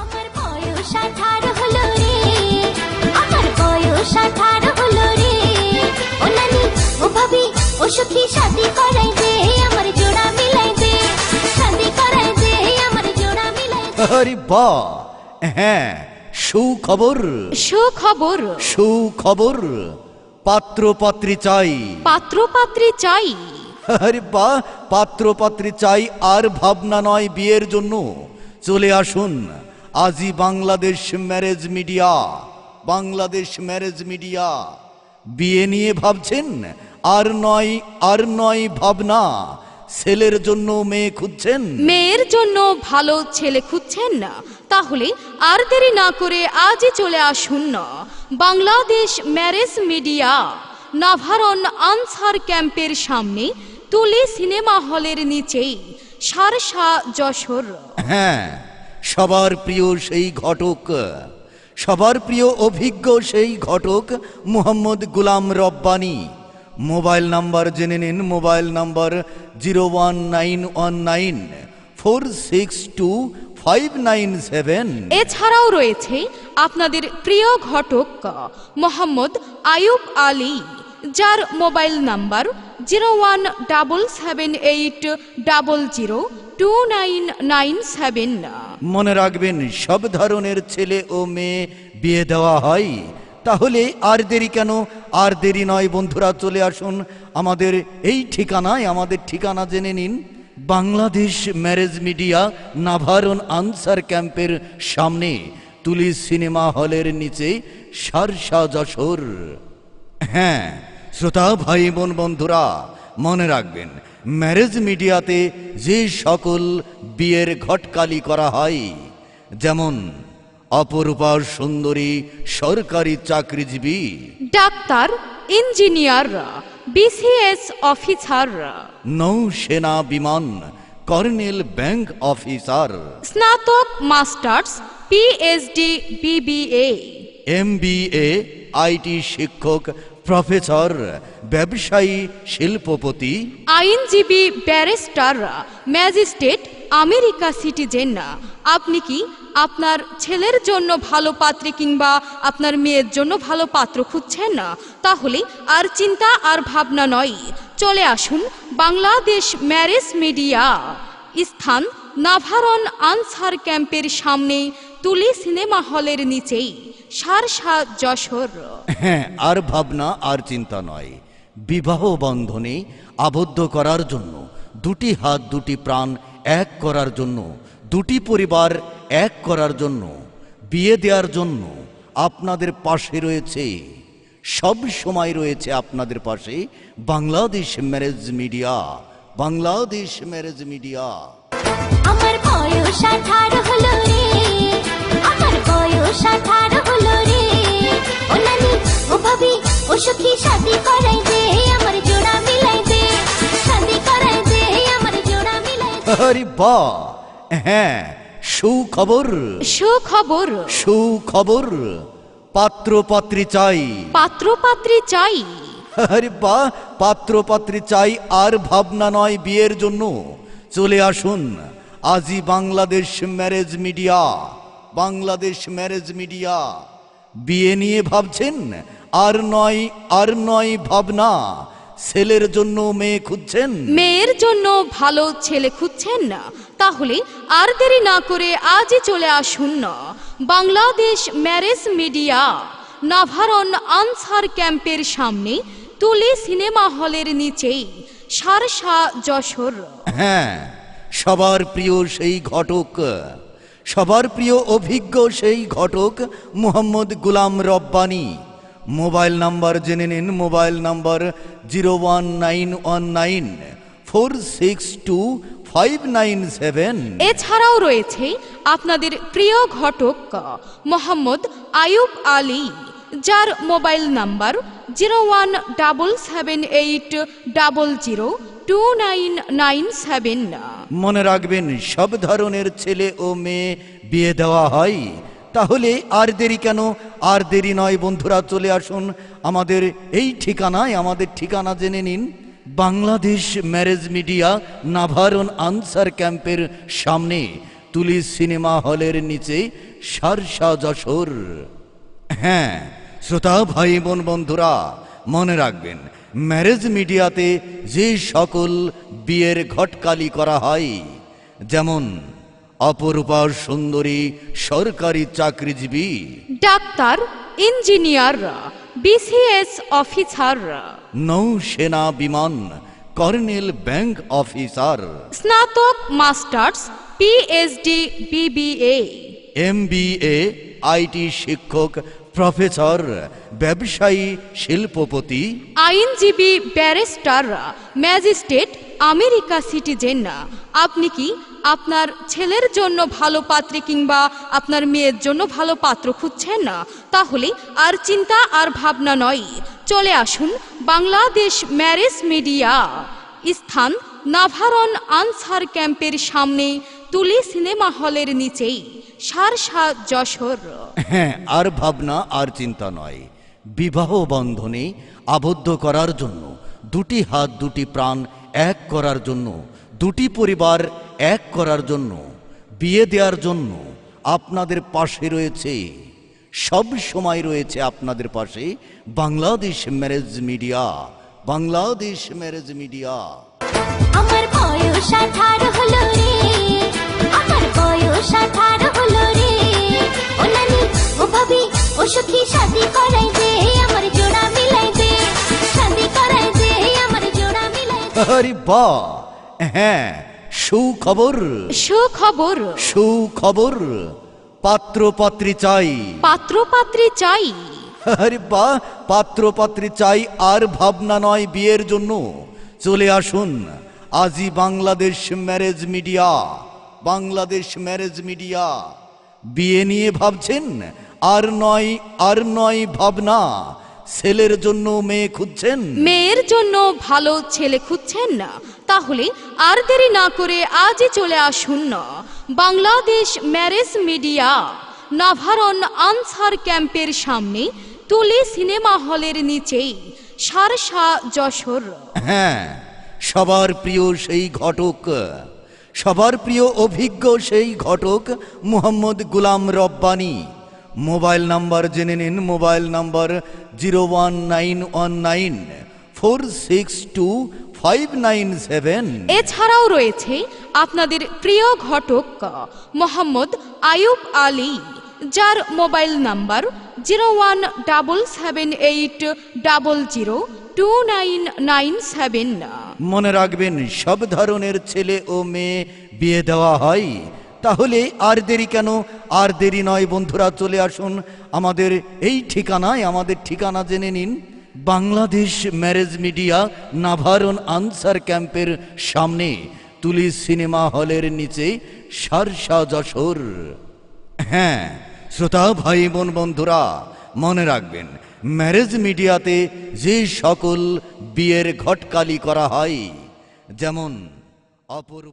আমার বয়স 18 হলো রে, আমার বয়স 18 হলো রে। ও নানি ও ভাবি ও সখী শাদি করাই দে, আমার জোড়া মিলাই দে, শাদি করাই দে, আমার জোড়া মিলাই দে। আরে বাহ, হ্যাঁ, সুখবর সুখবর। সুখবর, পাত্র পাত্রী চাই। পাত্র পাত্রী চাই। আরে বাহ, পাত্র পাত্রী চাই আর ভাবনা নয় বিয়ের জন্য। চলে আসুন আজই Bangladesh marriage media. Bangladesh marriage media. বিয়ে নিয়ে ভাবছেন? আর নয় ভাবনা। ছেলের জন্য মেয়ে খুঁজছেন? মেয়ের জন্য ভালো ছেলে খুঁজছেন না? তাহলে আর দেরি না করে আজই চলে আসুন না Bangladesh marriage media, Navaran answer ক্যাম্পের সামনে, তুলি সিনেমা হলের নিচেই, সারসা, যশোর। হ্যাঁ, সবার প্রিয় সেই ঘটক, সবার প্রিয় অভিজ্ঞ সেই ঘটক মোহাম্মদ গুলাম রব্বানী। মোবাইল নাম্বার জেনে নিন। Mobile number 01919462597। এছাড়াও রয়েছে আপনাদের প্রিয় ঘটক মোহাম্মদ আয়ুব আলী, যার মোবাইল নাম্বার 01770002997। মনে রাখবেন, সব ধরনের ছেলে ও মেয়ে বিয়ে দেওয়া হয়। তাহলে আর দেরি কেন? আর দেরি নয় বন্ধুরা, চলে আসুন আমাদের এই ঠিকানায়। আমাদের ঠিকানা জেনে নিন। Bangladesh marriage media, Navaran answer ক্যাম্পের সামনে, তুলি সিনেমা হলের নিচে, সারসা, যশোর। হ্যাঁ শ্রোতা ভাই বোন বন্ধুরা, মনে রাখবেন, ম্যারেজ মিডিয়াতে যে সকল বিয়ের ঘটকালি করা হয়, যেমন অপরূপা সুন্দরী সরকারি চাকরিজীবী, ডাক্তার, ইঞ্জিনিয়ার, বিসিএস অফিসার, নৌসেনা বিমান কর্নেল, ব্যাংক অফিসার, স্নাতক, masters, PhD, BBA, MBA, IT শিক্ষক, প্রফেসর, ব্যবসায়ী, শিল্পপতি, আইনজীবী, ব্যারিস্টার, ম্যাজিস্ট্রেট, আমেরিকা সিটিজেন। আপনি কি আপনার ছেলের জন্য ভালো পাত্রী কিংবা আপনার মেয়ের জন্য ভালো পাত্র খুঁজছেন না? তাহলে আর চিন্তা আর ভাবনা নয়, চলে আসুন বাংলাদেশ ম্যারেজ মিডিয়া। স্থান নাভারণ আনসার ক্যাম্পের সামনে, তুলি সিনেমা হলের নিচেই, সারসা, যশোর। হ্যাঁ, আর ভাবনা আর চিন্তা নয়। বিবাহ বন্ধনে আবদ্ধ করার জন্য, দুটি হাত দুটি প্রাণ এক করার জন্য, দুটি পরিবার এক করার জন্য, বিয়ে দেওয়ার জন্য আপনাদের পাশে রয়েছে, সব সময় রয়েছে আপনাদের পাশে Bangladesh marriage media. Bangladesh marriage media. আমার বয়স 18 হলো রে, আমার বয়স 18 হলো রে। ও নানি ও ভাবি ও সখী শাদি করাই দে, আমার জোড়া মিলাই দে, শাদি করাই দে, আমার জোড়া মিলাই দে। আরে বাহ, হ্যাঁ, সুখবর সুখবর। সুখবর, পাত্র পাত্রী চাই। পাত্র পাত্রী চাই। আরে বাহ, পাত্র পাত্রী চাই আর ভাবনা নয় বিয়ের জন্য। চলে আসুন আজই Bangladesh marriage media. Bangladesh marriage media. বিয়ে নিয়ে ভাবছেন? আর নয় ভাবনা। ছেলের জন্য মেয়ে খুঁজছেন? মেয়ের জন্য ভালো ছেলে খুঁজছেন না? তাহলে আর দেরি না করে আজই চলে আসুন না Bangladesh marriage media, Navaran answer ক্যাম্পের সামনে, তুলি সিনেমা হলের নিচেই, সারসা, যশোর। হ্যাঁ, সবার প্রিয় সেই ঘটক, সবার প্রিয় অভিজ্ঞ সেই ঘটক মোহাম্মদ গুলাম রব্বানী। মোবাইল নাম্বার জেনে নিন। Mobile number 01919462597। এছাড়াও রয়েছে আপনাদের প্রিয় ঘটক মোহাম্মদ আয়ুব আলী, যার মোবাইল নাম্বার 01778002997। মনে রাখবেন, সব ধরনের ছেলে ও মেয়ে বিয়ে দেওয়া হয়। তাহলে আর দেরি কেন? আর দেরি নয় বন্ধুরা, চলে আসুন আমাদের এই ঠিকানায়। আমাদের ঠিকানা জেনে নিন। Bangladesh marriage media, Navaran answer ক্যাম্পের সামনে, তুলি সিনেমা হলের নিচে শার্শা যশোর। হ্যাঁ শ্রোতা ভাই বোন বন্ধুরা, মনে রাখবেন ম্যারেজ মিডিয়াতে যে সকল বিয়ের ঘটকালি করা হয়, যেমন অপরূপা সুন্দরী সরকারি চাকরিজীবী, ডাক্তার, ইঞ্জিনিয়ার, বিসিএস অফিসার, নৌসেনা বিমান কর্নেল, ব্যাংক অফিসার, স্নাতক, masters, PhD, BBA, MBA, IT শিক্ষক, প্রফেসর, ব্যবসায়ী, শিল্পপতি, আইনজীবী, ব্যারিস্টার, ম্যাজিস্ট্রেট, আমেরিকা সিটিজেন। আপনি কি আপনার ছেলের জন্য ভালো পাত্রী কিংবা আপনার মেয়ের জন্য ভালো পাত্র খুঁজছেন না? তাহলে আর চিন্তা আর ভাবনা নয়, চলে আসুন বাংলাদেশ ম্যারেজ মিডিয়া। স্থান নাভারণ আনসার ক্যাম্পের সামনে, তুলি সিনেমা হলের নিচেই, শার্শা যশোর। হ্যাঁ, আর ভাবনা আর চিন্তা নয়, বিবাহ বন্ধনে আবদ্ধ করার জন্য, দুটি হাত দুটি প্রাণ এক করার জন্য, দুটি পরিবার এক করার জন্য, বিয়ে দেওয়ার জন্য আপনাদের পাশে রয়েছে, সব সময় রয়েছে আপনাদের পাশে Bangladesh marriage media. Bangladesh marriage media. আমার বয়স 18 হলো রে, আমার বয়স 18 হলো রে। ও নানি, ও ভাবি, ও সখী শাদি করাই দে, আমার জোড়া মিলাই দে, শাদি করাই দে, আমার জোড়া মিলাই দে। আরে বাহ, হ্যাঁ সুখবর, সুখবর, সুখবর, পাত্র পাত্রী চাই। পাত্র পাত্রী চাই। আরে বাহ, পাত্র পাত্রী চাই, আর ভাবনা নয় বিয়ের জন্য। চলে আসুন আজই Bangladesh marriage media. Bangladesh marriage media. বিয়ে নিয়ে ভাবছেন? আর নয় ভাবনা। ছেলের জন্য মেয়ে খুঁজছেন? মেয়ের জন্য ভালো ছেলে খুঁজছেন না? তাহলে আর দেরি না করে আজই চলে আসুন না Bangladesh marriage media, Navaran answer ক্যাম্পের সামনে, তুলি সিনেমা হলের নিচেই, শার্শা যশোর। হ্যাঁ, সবার প্রিয় সেই ঘটক, সবার প্রিয় অভিজ্ঞ সেই ঘটক মোহাম্মদ গোলাম রব্বানী। মোবাইল নাম্বার জেনে নিন, মোবাইল নাম্বার 01919462597। এছাড়াও রয়েছে আপনাদের প্রিয় ঘটক মোহাম্মদ আয়ুব আলী, যার মোবাইল নাম্বার 01778002997। মনে রাখবেন সব ধরনের ছেলে ও মেয়ে বিয়ে দেওয়া হয়। তাহলে আর দেরি কেন? আর দেরি নয় বন্ধুরা, চলে আসুন আমাদের এই ঠিকানায়। আমাদের ঠিকানা জেনে নিন, Bangladesh marriage media, Navaran answer ক্যাম্পের সামনে, তুলি সিনেমা হলের নিচে, শার্শা যশোর। হ্যাঁ শ্রোতা ভাই বোন বন্ধুরা, মনে রাখবেন ম্যারেজ মিডিয়াতে যে সকল বিয়ের ঘটকালি করা হয়, যেমন অপরূপা